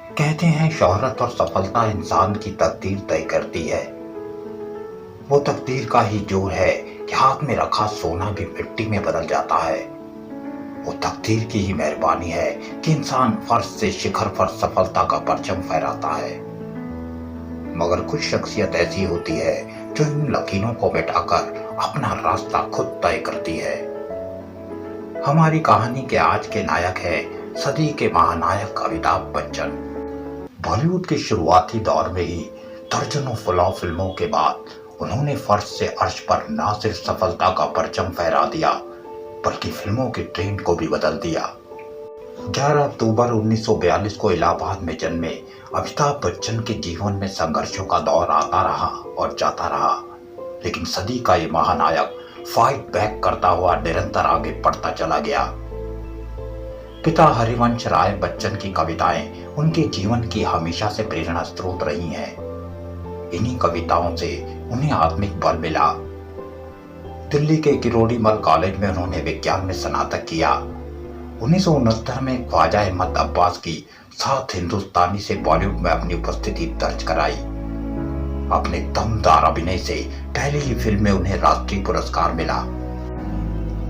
कहते हैं शोहरत और सफलता इंसान की तकदीर तय करती है। वो तकदीर का ही जोर है कि हाथ में रखा सोना भी मिट्टी में बदल जाता है। वो तकदीर की ही मेहरबानी है कि इंसान फर्श से शिखर पर सफलता का परचम फहराता है। मगर कुछ शख्सियत ऐसी होती है जो इन लकीरों को मिटाकर अपना रास्ता खुद तय करती है। हमारी कहानी के आज के नायक है सदी के महानायक अमिताभ बच्चन। बॉलीवुड के शुरुआती दौर में ही दर्जनों फ्लॉप फिल्मों के बाद उन्होंने फर्श से अर्श पर न सिर्फ सफलता का परचम फहरा दिया बल्कि फिल्मों के ट्रेंड को भी बदल दिया। 11 अक्टूबर 1942 को इलाहाबाद में जन्मे अमिताभ बच्चन के जीवन में संघर्षों का दौर आता रहा और जाता रहा, लेकिन सदी का ये महानायक फाइट बैक करता हुआ निरंतर आगे बढ़ता चला गया। पिता हरिवंश राय बच्चन की कविताएं उनके जीवन की हमेशा से प्रेरणा स्रोत रही हैं। इन्हीं कविताओं से उन्हें आत्मिक बल मिला। दिल्ली के किरोड़ीमल कॉलेज में उन्होंने विज्ञान में स्नातक किया। 1969 में ख्वाजा अहमद अब्बास की साथ हिंदुस्तानी से बॉलीवुड में अपनी उपस्थिति दर्ज कराई। अपने दमदार अभिनय से पहली ही फिल्म में उन्हें राष्ट्रीय पुरस्कार मिला।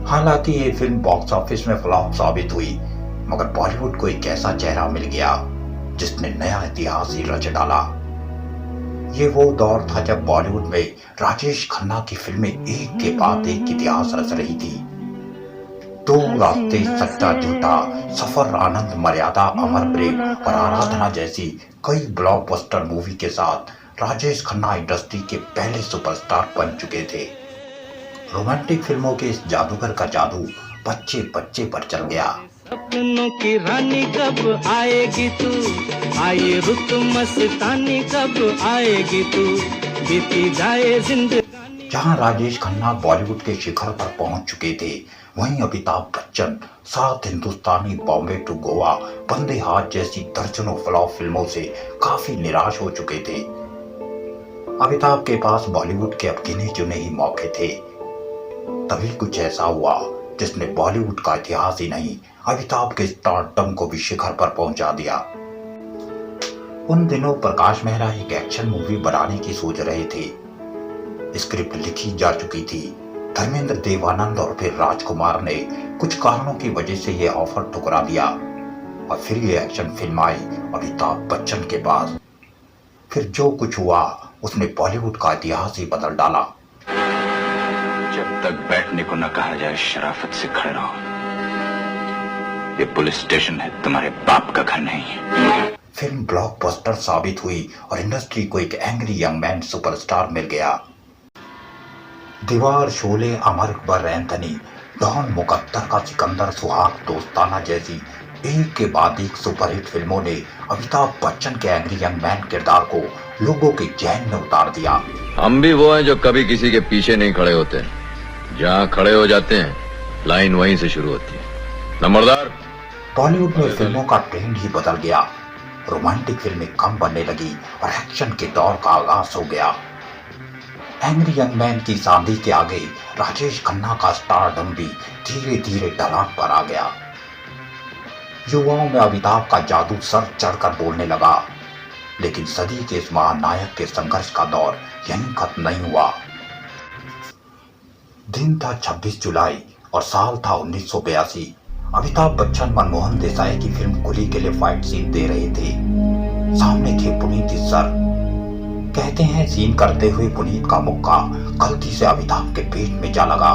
हालांकि ये फिल्म बॉक्स ऑफिस में फ्लॉप साबित हुई, मगर बॉलीवुड को एक ऐसा चेहरा मिल गया जिसने नया इतिहास ही रच डाला। ये वो दौर था जब बॉलीवुड में राजेश खन्ना की फिल्में एक के बाद एक इतिहास रच रही थी। दो रास्ते, सच्चा झूठा, सफर, आनंद, मर्यादा, अमर प्रेम और आराधना जैसी कई ब्लॉकबस्टर मूवी के साथ राजेश खन्ना इंडस्ट्री के पहले सुपरस्टार बन चुके थे। रोमांटिक फिल्मों के इस जादूगर का जादू बच्चे बच्चे पर चल गया। सपनों की रानी कब आएगी तू, आए रुत मस्तानी कब आएगी तू, बीती जाए जिंदगानी। जहां राजेश खन्ना बॉलीवुड के शिखर पर पहुंच चुके थे, वहीं अमिताभ बच्चन साथ हिंदुस्तानी, बॉम्बे टू गोवा, बंदे हाथ जैसी दर्जनों फ्लॉप फिल्मों से काफी निराश हो चुके थे। अमिताभ के पास बॉलीवुड के अब गिने चुने ही मौके थे। तभी कुछ ऐसा हुआ जिसने बॉलीवुड का इतिहास ही नहीं, अमिताभ के स्टारडम को भी शिखर पर पहुंचा दिया। उन दिनों प्रकाश मेहरा एक एक्शन मूवी बनाने की सोच रहे थे। स्क्रिप्ट लिखी जा चुकी थी। धर्मेंद्र देवानंद और फिर राजकुमार ने कुछ कारणों की वजह से यह ऑफर ठुकरा दिया और फिर ये एक्शन फिल्म आई अमिताभ बच्चन के पास। फिर जो कुछ हुआ उसने बॉलीवुड का इतिहास ही बदल डाला। जब तक बैठने को न कहा जाए शराफत से खड़े रहो। ये पुलिस स्टेशन है, तुम्हारे बाप का घर नहीं है। फिल्म ब्लॉकबस्टर साबित हुई और इंडस्ट्री को एक एंग्री यंग मैन सुपरस्टार मिल गया। दीवार, शोले, अमर अकबर एंथनी, डॉन, मुकद्दर का सिकंदर, सुहाग, दोस्ताना जैसी एक के बाद एक सुपरहिट फिल्मों ने अमिताभ बच्चन के एंग्री यंग मैन किरदार को लोगों के जहन में उतार दिया। हम भी वो हैं जो कभी किसी के पीछे नहीं खड़े होते। जहाँ खड़े हो जाते हैं, लाइन वहीं से शुरू होती है। नंबरदार। बॉलीवुड में फिल्मों का ट्रेंड ही बदल गया। रोमांटिक फिल्में कम बनने लगी और एक्शन के दौर का आगाज हो गया। एंग्री यंग मैन की सांधी के आगे राजेश खन्ना का स्टारडम भी धीरे धीरे ढलान पर आ गया। युवाओं में अमिताभ का जादू सर चढ़कर बोलने लगा, लेकिन सदी के इस महानायक के संघर्ष का दौर यहीं खत्म नहीं हुआ। दिन था 26 जुलाई और साल था 1982। अमिताभ बच्चन मनमोहन देसाई की फिल्म कुली के लिए फाइट सीन दे रहे थे। सामने थे पुनीत सर। कहते हैं सीन करते हुए पुनीत का मुक्का गलती से अमिताभ के पेट में जा लगा,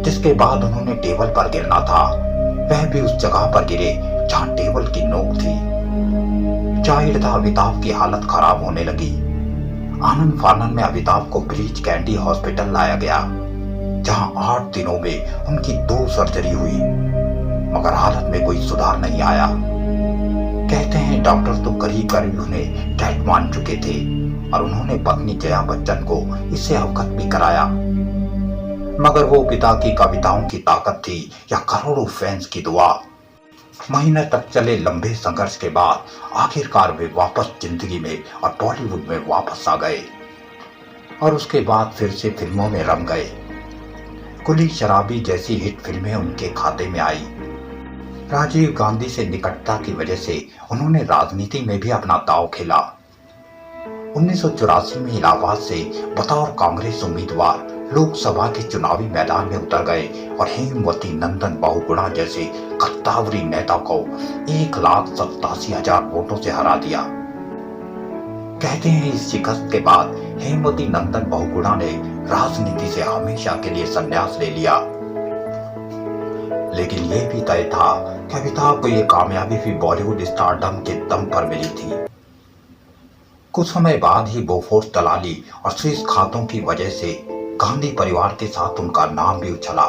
जिसके बाद उन्होंने टेबल पर गिरना था। वह भी उस जगह पर गिरे जहां टेबल की नोक थी। जाहिर था अमिताभ की हालत खराब होने लगी। आनंद फानन में अमिताभ को ब्रीच कैंडी हॉस्पिटल लाया गया, जहां 8 दिनों में उनकी 2 सर्जरी हुई, मगर हालत में कोई सुधार नहीं आया। कहते हैं डॉक्टर तो करीब करीब उन्हें डेड मान चुके थे और उन्होंने पत्नी जया बच्चन को इससे अवगत भी कराया, मगर वो पिता की कविताओं की ताकत थी या करोड़ों फैंस की दुआ। महीने तक चले लंबे संघर्ष के बाद आखिरकार वे वापस जिंदगी में और बॉलीवुड में वापस आ गए और उसके बाद फिर से फिल्मों में रंग गए। कुली, शराबी जैसी हिट फिल्में उनके खाते में आई। राजीव गांधी से निकटता की वजह से उन्होंने राजनीति में भी अपना दांव खेला। 1984 में इलाहाबाद से बतौर कांग्रेस उम्मीदवार लोकसभा के चुनावी मैदान में उतर गए और हेमवती नंदन बहुगुणा जैसे कत्तावरी नेता को 1,87,000 वोटों से हरा दिया। कहते हैं इस शिकस्त के बाद हेमवती नंदन बहुगुणा ने राजनीति से हमेशा के लिए संन्यास ले लिया। लेकिन यह भी तय था कि अमिताभ को यह कामयाबी भी बॉलीवुड स्टारडम के दम पर मिली थी। कुछ समय बाद ही बोफोर्स दलाली और स्विस खातों की वजह से गांधी परिवार के साथ उनका नाम भी उछला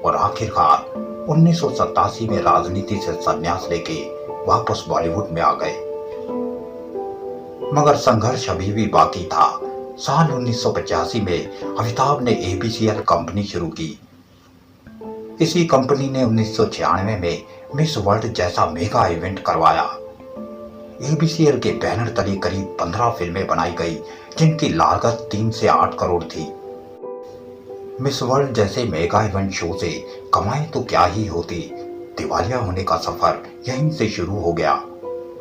और आखिरकार 1987 में राजनीति से संन्यास लेके वापस बॉलीवुड में आ गए। मगर संघर्ष अभी भी बाकी था। साल 1985 में अमिताभ ने ABCL कंपनी शुरू की। इसी कंपनी ने 1996 में मिस वर्ल्ड जैसा मेगा इवेंट करवाया। ABCL के बैनर तले करीब 15 फिल्में बनाई गई, जिनकी लागत 3 से 8 करोड़ थी। मिस वर्ल्ड जैसे मेगा इवेंट शो से कमाई तो क्या ही होती, दिवालिया होने का सफर यहीं से शुरू हो गया।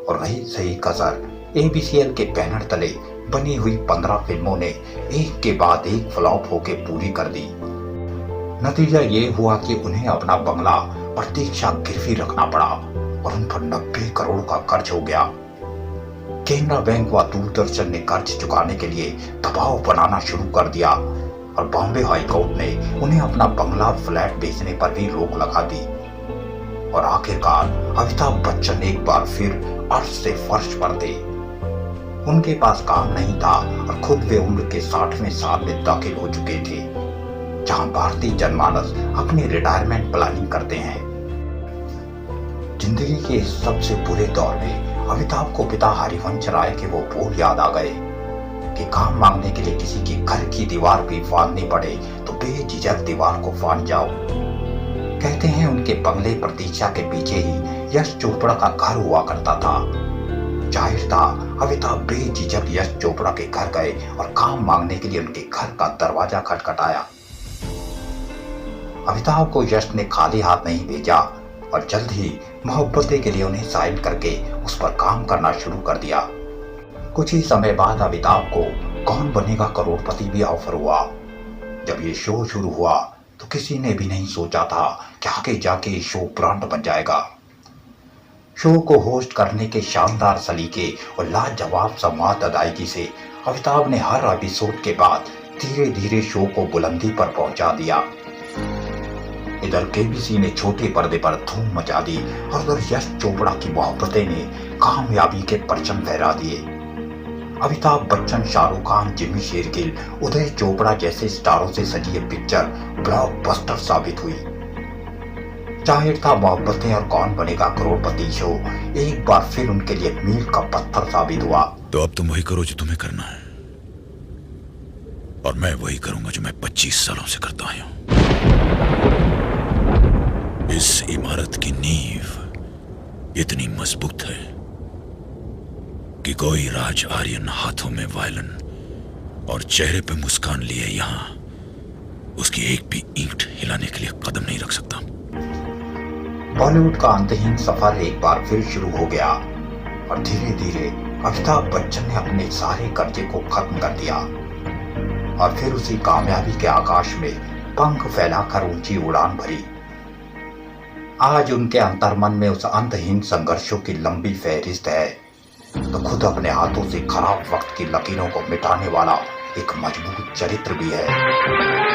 और रही सही कसर, ABCL के बैनर तले बनी हुई 15 फिल्मों ने एक के बाद एक फ्लॉप होके पूरी कर दी। नतीजा ये हुआ कि उन्हें अपना बंगला प्रतीक्षा गिरवी रखना पड़ा और उन पर 90 करोड़ का कर्ज हो गया। केनरा बैंक व दूरदर्शन ने कर्ज चुकाने के लिए दबाव बनाना शुरू कर दिया और बॉम्बे हाई कोर्ट ने उन्हें अपना बंगला फ्लैट बेचने पर भी रोक लगा दी। और आखिरकार अमिताभ बच्चन एक बार फिर अर्श से फर्श पर थे। उनके पास काम नहीं था और खुद वे उम्र के 60वें साल में दाखिल हो चुके थे, जहां भारतीय जनमानस अपनी रिटायरमेंट प्लानिंग करते हैं। जिंदगी के इस सबसे बुरे दौर में अमिताभ को पिता हरिवंश राय के वो बोल याद आ गए कि काम मांगने के लिए किसी के घर की दीवार भी फाड़नी पड़े तो बेझिझक दीवार को फाड़ जाओ। कहते हैं उनके बंगले प्रतीक्षा के पीछे ही यश चोपड़ा का घर हुआ करता था। जाहिर था अमिताभ बेझिझक यश चोपड़ा के घर गए और काम मांगने के लिए उनके घर का दरवाजा खटखटाया। अमिताभ को यश ने खाली हाथ नहीं भेजा और जल्द ही मोहब्बतें के लिए उन्हें साइन करके उस पर काम करना शुरू कर दिया। कुछ ही समय बाद अमिताभ को कौन बनेगा करोड़पति भी ऑफर हुआ। जब ये शो शुरू हुआ तो किसी ने भी नहीं सोचा था कि आगे जाके ये शो ब्रांड बन जाएगा। शो को होस्ट करने के शानदार सलीके और लाजवाब संवाद अदायगी से अमिताभ ने हर एपिसोड के बाद धीरे धीरे शो को बुलंदी पर पहुंचा दिया। इधर केबीसी ने छोटे पर्दे पर धूम मचा दी और उधर यश चोपड़ा की मोहब्बतें ने कामयाबी के परचम फहरा दिए। अमिताभ बच्चन, शाहरुख खान, जिमी शेरगिल, उदय चोपड़ा जैसे स्टारों से सजी ये पिक्चर ब्लॉकबस्टर साबित हुई। जाहिर था मोहब्बतें और कौन बनेगा करोड़पति शो एक बार फिर उनके लिए मील का पत्थर साबित हुआ। तो अब तुम वही करो जो तुम्हें करना है और मैं वही करूंगा जो मैं 25 सालों से करता आया हूं। इस इमारत की नींव इतनी मजबूत है कि कोई राज आर्यन हाथों में वायलिन और चेहरे पे मुस्कान लिए यहां उसकी एक भी ईंट हिलाने के लिए कदम नहीं रख सकता। बॉलीवुड का अंतहीन सफर एक बार फिर शुरू हो गया और धीरे धीरे अमिताभ बच्चन ने अपने सारे कर्जे को खत्म कर दिया और फिर उसी कामयाबी के आकाश में पंख फैलाकर ऊंची उड़ान भरी। आज उनके अंतर्मन में उस अंतहीन संघर्षों की लंबी फहरिस्त है, तो खुद अपने हाथों से खराब वक्त की लकीरों को मिटाने वाला एक मजबूत चरित्र भी है।